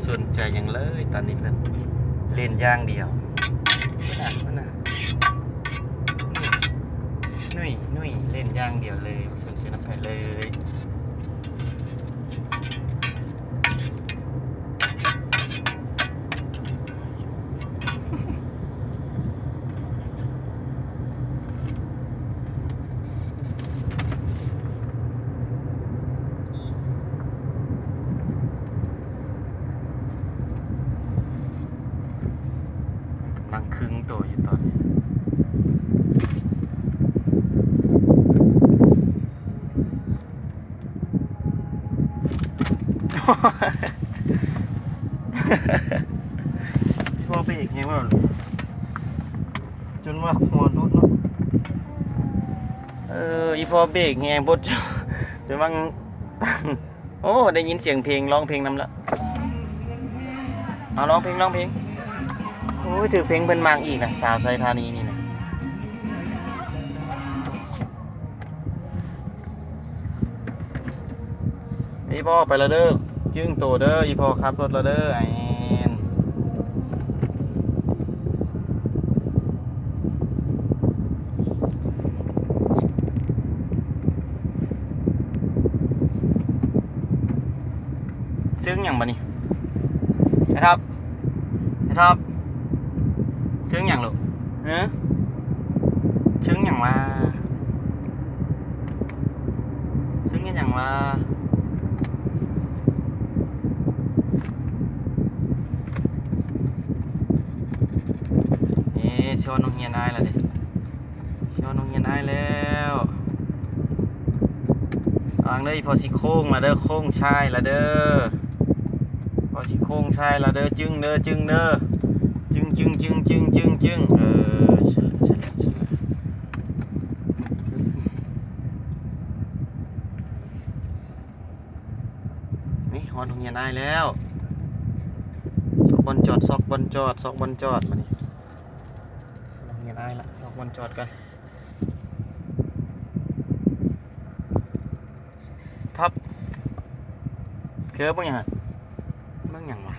สนใจอย่างเลยตอนนี้เพิ่นเล่นอย่างเดียวน่ะนุ่ยเล่นอย่างเดียวเลยบ่สนใจน้ำไผเลยกำลังครึ่งตัวอยู่ตอนนี้ พี่พ่อเบรกไงวะจนว่าหัวรุดเนาะอีพ่อเบรกไงบดจนว่าโอ้ได้ยินเสียงเพลงร้องเพลงนำละเอาร้องเพลงโอ้ยถือเพลงเพิ่นมากอีกนะสาวไซธานีนี่นะอีพ่อไปแล้วเด้อจึงโตเด้ออีพ่อขับรถแล้วเด้อไอ้ซึ้งอย่างบ่นี่ไอ้ท็อปซึ้งอย่างลูกฮะซึ้งอย่างว่าซึ้งอย่างว่าเชียวน้องเฮียนายแล้วเด็เชียวน้องเฮียนายแล้ววางเลยพอสิโค้งละเด้อโค้งชายละเด้อพอสิโค้งชายละเด้อจึงเด้อจึงนี่ฮอนน้องเฮียนายแล้วซอกบอลจอดมานี่น้องเฮียนายละซอกบอลจอดกันครับเคือบ้างยังไงบ้างยังวะ